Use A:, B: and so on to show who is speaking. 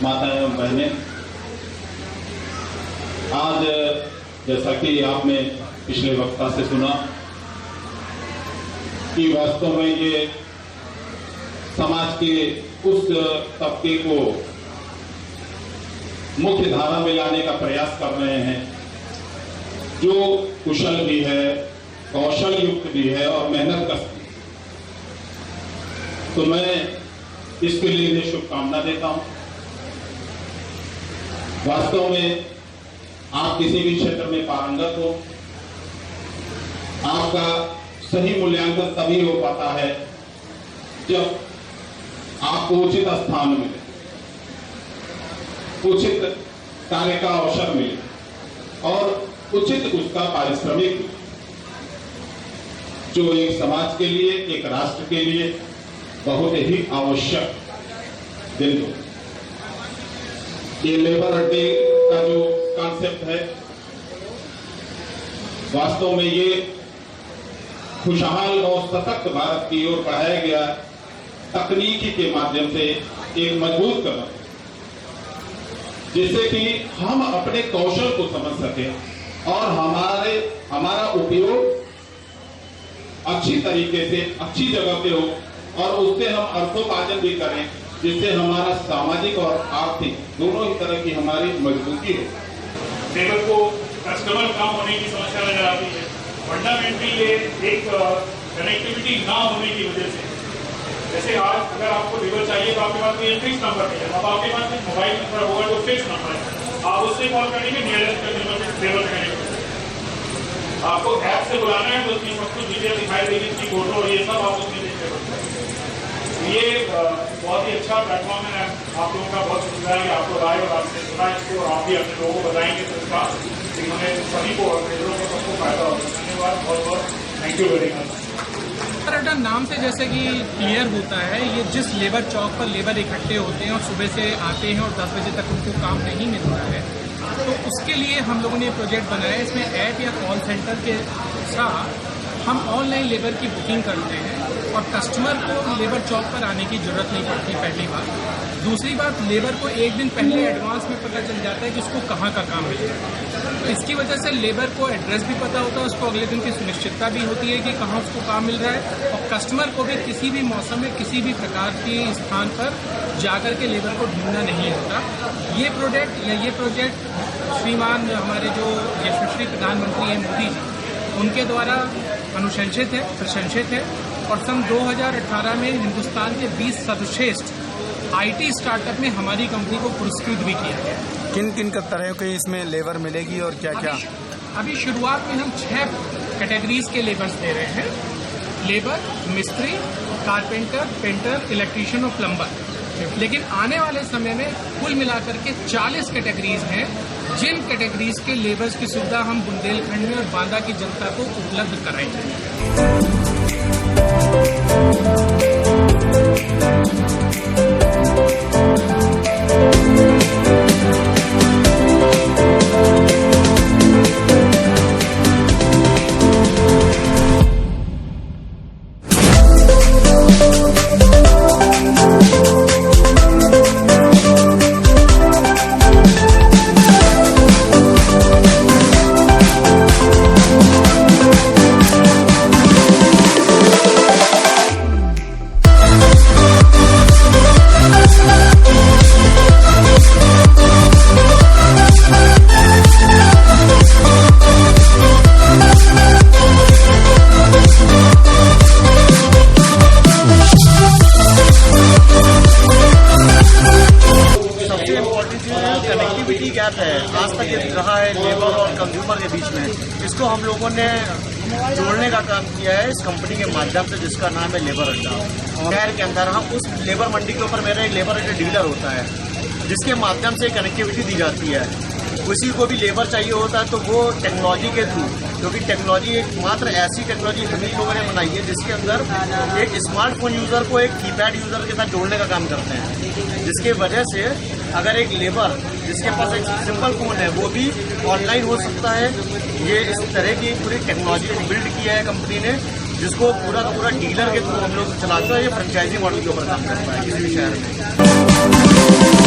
A: माताएं एवं बहनें, आज जैसा कि आपने पिछले वक्ता से सुना कि वास्तव में ये समाज के उस तबके को मुख्य धारा में लाने का प्रयास कर रहे हैं जो कुशल भी है, कौशल युक्त भी है और मेहनत कश भी। तो मैं इसके लिए इन्हें शुभकामना देता हूं। वास्तव में आप किसी भी क्षेत्र में पारंगत हो, आपका सही मूल्यांकन तभी हो पाता है जब आपको उचित स्थान मिले, उचित कार्य का अवसर मिले और उचित उसका पारिश्रमिक, जो एक समाज के लिए, एक राष्ट्र के लिए बहुत ही आवश्यक दिन हो। ये लेबर अड्डे का जो कॉन्सेप्ट है, वास्तव में ये खुशहाल और सशक्त भारत की ओर बढ़ाया गया तकनीकी के माध्यम से एक मजबूत कदम, जिससे कि हम अपने कौशल को समझ सकें और हमारा उपयोग अच्छी तरीके से, अच्छी जगह पे हो और उससे हम अर्थोपार्जन भी करें, जिससे हमारा सामाजिक और आर्थिक दोनों ही तरह की हमारी मजबूती हो।
B: लेबर को कस्टमर कम होने की समस्या नजर आती है। फंडामेंटली ये एक कनेक्टिविटी ना होने की वजह से, जैसे आज अगर आपको लेबर चाहिए तो आपके पास कोई फिक्स नंबर नहीं है, अब आपके पास एक मोबाइल नंबर होगा जो फिक्स नंबर है, आप उससे कॉल करेंगे, नियरेस्ट लेबर से कनेक्ट। आपको ऐप से बुलाना है तो उसकी सब कुछ डिटेल दिखाई देगी, इसकी फोटो और ये सब आप उसमें देख सकते हैं। ये बहुत ही अच्छा प्लेटफॉर्म है। आप लोगों का बहुत शुक्रिया है कि आपको राय और आपसे सुना इसको और आप भी अपने लोगों को बताएंगे तो इसका हमें सभी को और लेबरों को सबको फायदा होगा। धन्यवाद, बहुत बहुत थैंक यू वेरी मच।
C: लैबोरेडा नाम से जैसे कि क्लियर होता है, ये जिस लेबर चौक पर लेबर इकट्ठे होते हैं और सुबह से आते हैं और 10 बजे तक उनको काम नहीं मिल रहा है, तो उसके लिए हम लोगों ने प्रोजेक्ट बनाया। इसमें ऐप या कॉल सेंटर के साथ हम ऑनलाइन लेबर की बुकिंग करते हैं और कस्टमर को लेबर चौक पर आने की जरूरत नहीं पड़ती, पहली बात। दूसरी बात, लेबर को एक दिन पहले एडवांस में पता चल जाता है कि उसको कहाँ का काम मिलेगा, तो इसकी वजह से लेबर को एड्रेस भी पता होता है, उसको अगले दिन की सुनिश्चितता भी होती है कि कहाँ उसको काम मिल रहा है, और कस्टमर को भी किसी भी मौसम में किसी भी प्रकार के स्थान पर जाकर के लेबर को ढूंढना नहीं होता। ये प्रोजेक्ट श्रीमान हमारे जो यशस्वी प्रधानमंत्री हैं मोदी जी, उनके द्वारा अनुशंसित है, प्रशंसित है और सन 2018 में हिंदुस्तान के 20 सर्वश्रेष्ठ IT स्टार्टअप में हमारी कंपनी को पुरस्कृत भी किया गया।
D: किन किन तरह की इसमें लेबर मिलेगी और क्या क्या?
C: अभी शुरुआत में हम 6 कैटेगरीज के लेबर्स दे रहे हैं। लेबर, मिस्त्री, कारपेंटर, पेंटर, इलेक्ट्रीशियन और प्लम्बर। लेकिन आने वाले समय में कुल मिलाकर के 40 कैटेगरीज हैं, जिन कैटेगरीज के लेबर्स की सुविधा हम बुंदेलखंड में और बांदा की जनता को उपलब्ध कराएंगे।
E: कनेक्टिविटी गैप है, आज तक ये रहा है लेबर और कंज्यूमर के बीच में। इसको हम लोगों ने जोड़ने का काम किया है इस कंपनी के माध्यम से, जिसका नाम है लेबर अड्डा। शहर के अंदर हम उस लेबर मंडी के ऊपर मेरा एक लेबर अड्डा डीलर होता है, जिसके माध्यम से कनेक्टिविटी दी जाती है। किसी को भी लेबर चाहिए होता है तो वो टेक्नोलॉजी के थ्रू, क्योंकि टेक्नोलॉजी एक मात्र ऐसी टेक्नोलॉजी हम ही लोगों ने बनाई है जिसके अंदर एक स्मार्टफोन यूज़र को एक कीपैड यूज़र के साथ जोड़ने का काम करते हैं, जिसके वजह से अगर एक लेबर जिसके पास एक सिंपल फ़ोन है वो भी ऑनलाइन हो सकता है। ये इस तरह की पूरी टेक्नोलॉजी बिल्ड किया है कंपनी ने, जिसको पूरा का पूरा डीलर के थ्रू हम लोग चलाते हैं। ये फ्रेंचाइजी मॉडल के ऊपर काम करता है किसी भी शहर में।